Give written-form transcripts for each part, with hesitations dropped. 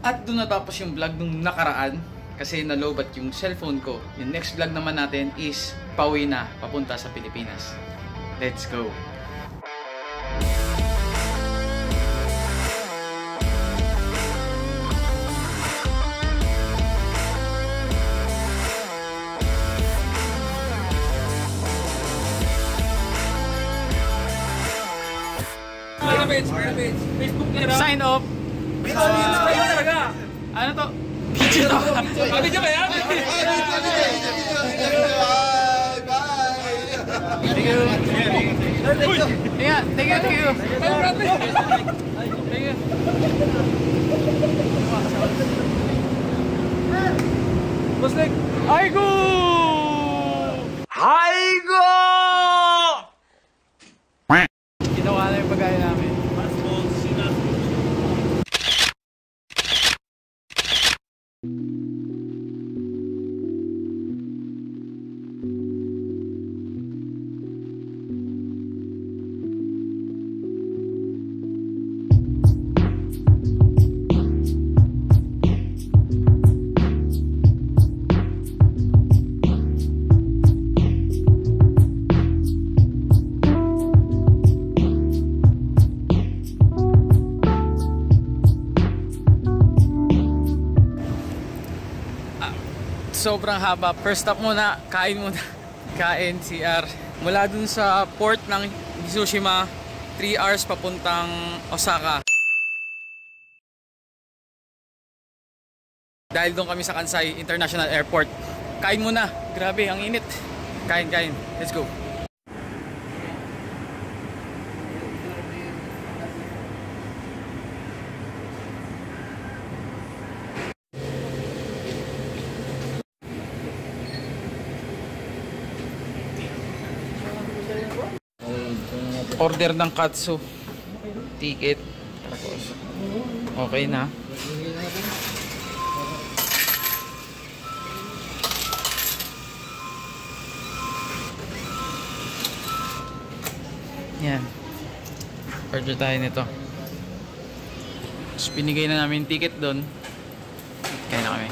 At doon natapos yung vlog nung nakaraan kasi nalobat yung cellphone ko. Yung next vlog naman natin is pauwi na papunta sa Pilipinas. Let's go! Facebook nila. Sign off! Ano to? Video to! Video ba yan? Thank you! Thank you! Thank you! Buslik! Aigo! Aigo! Ginawa na yung bagay namin. Sobrang haba. First stop muna, kain muna. Kain, CR. Mula dun sa port ng Mitsushima, 3 hours papuntang Osaka. Dahil doon kami sa Kansai International Airport. Kain muna. Grabe, ang init. Kain. Let's go. Order ng katsu ticket, tapos okay na. Yan, order tayo nito. Tapos pinigay na namin ticket doon, kaya na kami.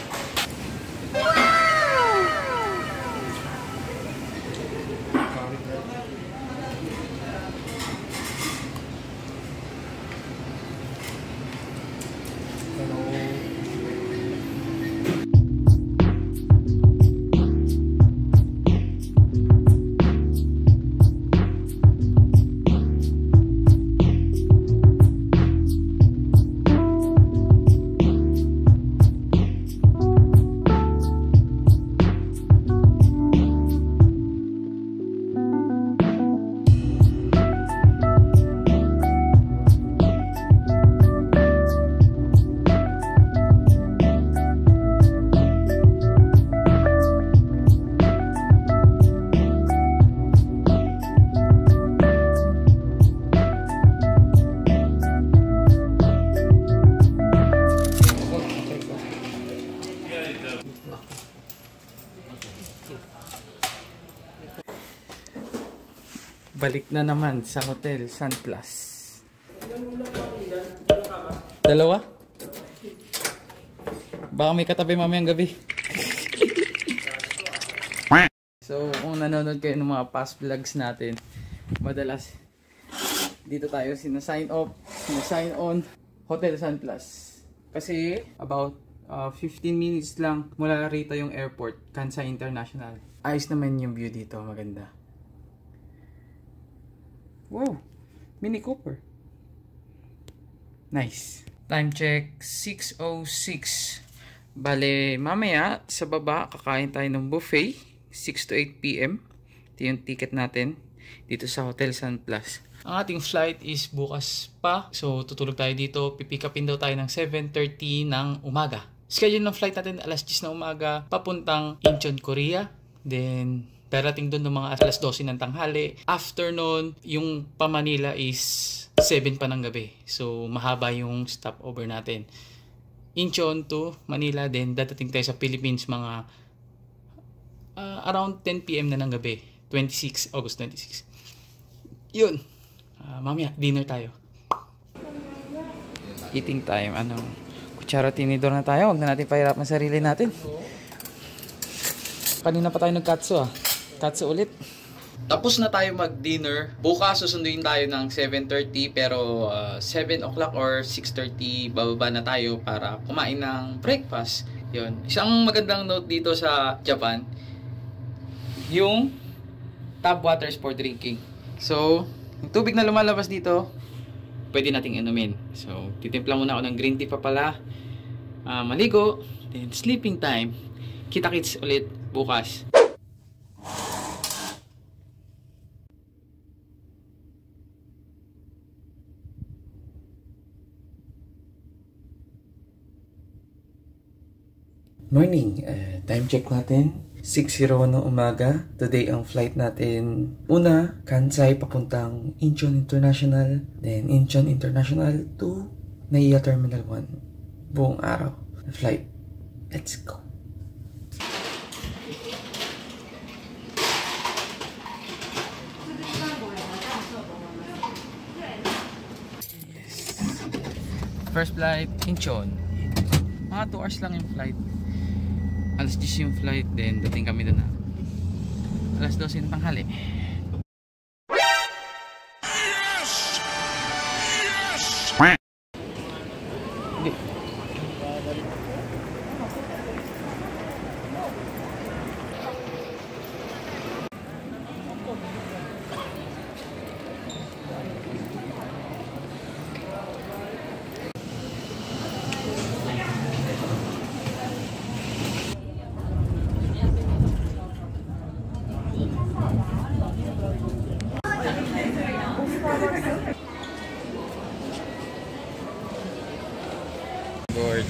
Balik na naman sa Hotel Sun Plus. Dalawa? Baka may katabi mamayang gabi. So kung nanonood kayo ng mga past vlogs natin, madalas dito tayo sina-sign off, sina-sign on Hotel Sun Plus. Kasi about 15 minutes lang mula rito yung airport, Kansai International. Ayos naman yung view dito, maganda. Wow, Mini Cooper. Nice. Time check, 6:06. Bale, mamaya sa baba kakain tayo ng buffet, 6 to 8 PM. Ito yung ticket natin dito sa Hotel Sun Plus. Ang ating flight is bukas pa. So tutulog tayo dito. Pipick upin daw tayo ng 7:30 ng umaga. Schedule ng flight natin alas 10 ng umaga papuntang Incheon, Korea. Then darating doon ng mga alas 12 ng tanghali. After nun, yung pa Manila is 7 pa ng gabi. So mahaba yung stopover natin. Incheon to Manila, then dadating tayo sa Philippines mga around 10 PM na ng gabi. August 26. Yun. Mamaya, dinner tayo. Eating time. Kutsara tinidor na tayo. Huwag na natin pahirapan sarili natin. Kanina pa tayo nag-katsu Katsu ulit. Tapos na tayo mag-dinner. Bukas susunduin tayo ng 7:30 pero 7 o'clock or 6:30 bababa na tayo para kumain ng breakfast. Yun. Isang magandang note dito sa Japan, yung tap waters for drinking. So, yung tubig na lumalabas dito, pwede nating inumin. So, titimpla muna ako ng green tea pa pala. Maligo, then sleeping time. Kita-kits ulit bukas. Morning, time check natin 6:01 ng umaga. Today ang flight natin, una Kansai papuntang Incheon International, then Incheon International to Naiya Terminal 1. Buong araw na flight. Let's go. First flight, Incheon. Mga 2 hours lang yung flight. Alas 10 yung flight, then dating kami doon na alas 12 yung tanghali. Yes! Yes! Board.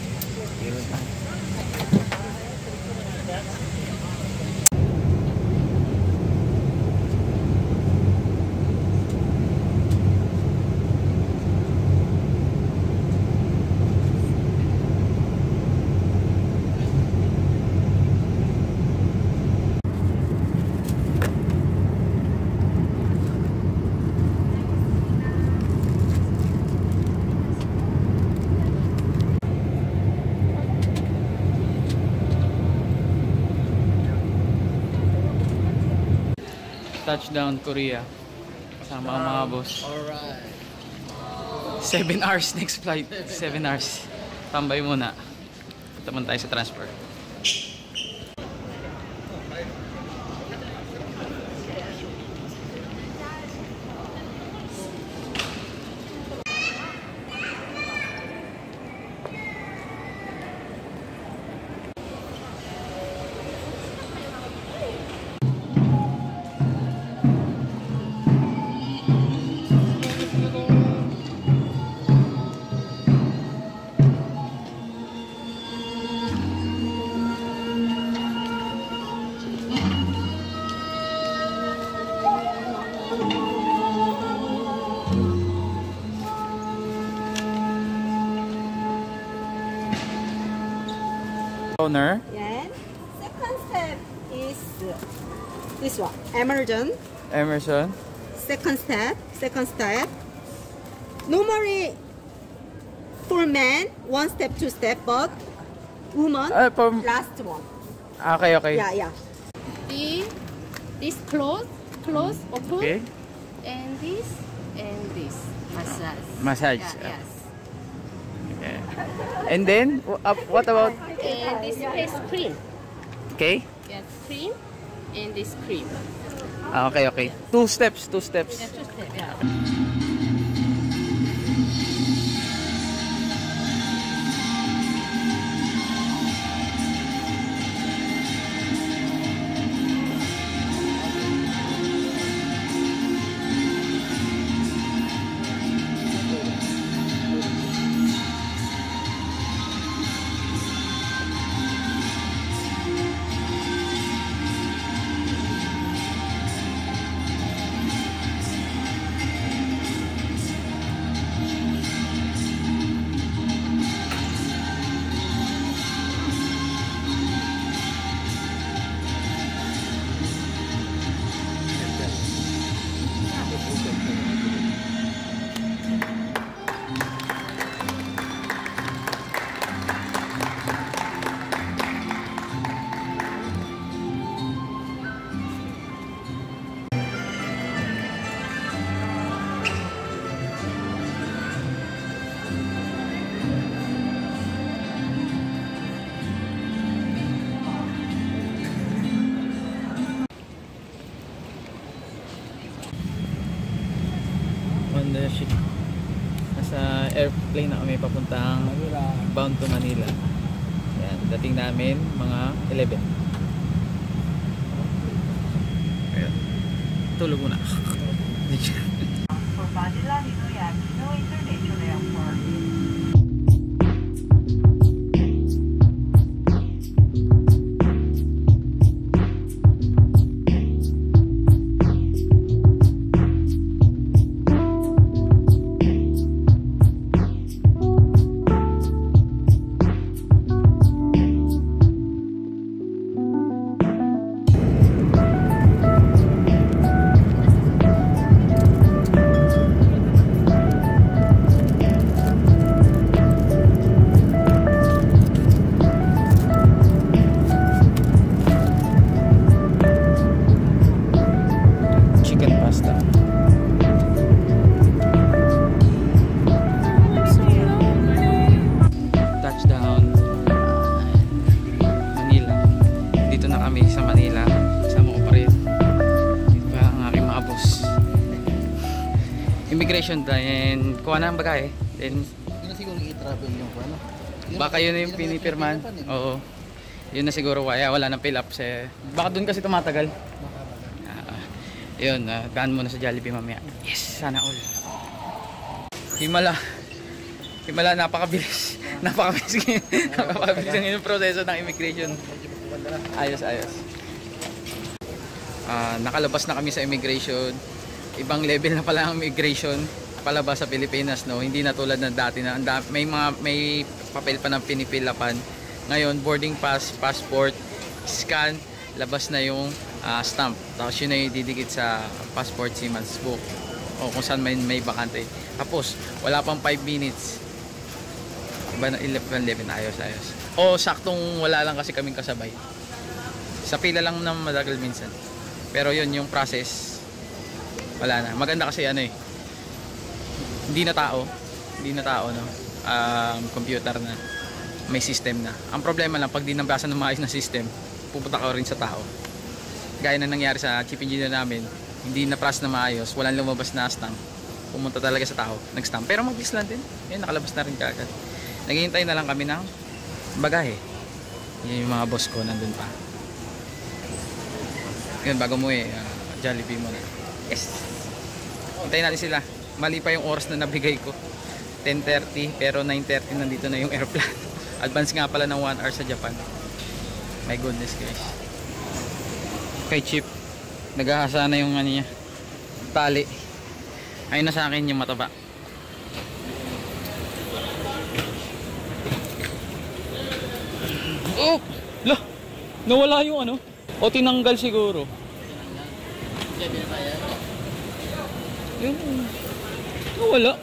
Touchdown Korea. Kasama ang mga boss. Alright. 7 hours next flight. 7 hours. Tambay muna. Punta muna tayo sa transfer. Owner. Yeah. Second step is this one. Emerson. Emerson. Second step. Normally, for men, 1 step, 2 step, but woman, last one. Okay. Yeah. This close, open, Okay. and this Massage. Yes. Okay. And then, what about? And this face cream. Okay. Yes, cream, and this cream. Okay. 2 steps. Yeah, 2 step. Yeah. ship. Nasa airplane na kami papuntang bound to Manila. Yan, dating namin mga 11. Ayan. Tulog muna. For Manila Ninoy Aquino International Airport. Chicken pasta. Touchdown Manila. Dito na kami sa Manila. Sama ko pa rin. Dito pa ang aking mga boss. Immigration then kuha na ang bagay. Then Yun na siguro i-travel yung ano. baka yun na yung pinipirman. Oo. Yun na siguro kaya wala nang fill up sa. Baka doon kasi tumatagal. Yun, daan muna sa Jollibee mamaya. Yes, sana all. Himala, napakabilis. Napakabilis ang proseso ng immigration. Ayos. Nakalabas na kami sa immigration. Ibang level na pala ang immigration palabas sa Pilipinas, no? Hindi na tulad ng dati na may papel pa ng pinipilapan. Ngayon, boarding pass, passport, scan, labas na yung stamp. Tapos yun ay didikit sa passport, seaman's book o kung saan may bakante. Tapos wala pang 5 minutes. Iba na 11, ayos. O saktong wala lang kasi kaming kasabay. Sa pila lang ng madagal minsan. Pero yun yung process. Wala na. Maganda kasi ano eh. Hindi na tao no. Computer na. May system na. Ang problema lang pag di nabasa ng maayos na system, pupunta ka rin sa tao. Gaya na nangyari sa chief engineer namin, hindi na-process na maayos, walang lumabas na stamp. Pumunta talaga sa tao, nag-stamp. Pero mag-bis lang din. Yan, nakalabas na rin kaagad. Naghihintay na lang kami ng bagahe. Yan yung mga boss ko, nandun pa. Yun, bago mo Jollibee muna. Yes! Hintayin natin sila. Mali pa yung oras na nabigay ko. 10:30, pero 9:30 nandito na yung airplane. Advance nga pala ng 1 hour sa Japan. My goodness guys. Kay Chip, naghahasa na yung ano niya, tali. Ayun na sa akin yung mataba. Oh! Lah! Nawala yung ano? O tinanggal siguro. Yung nawala.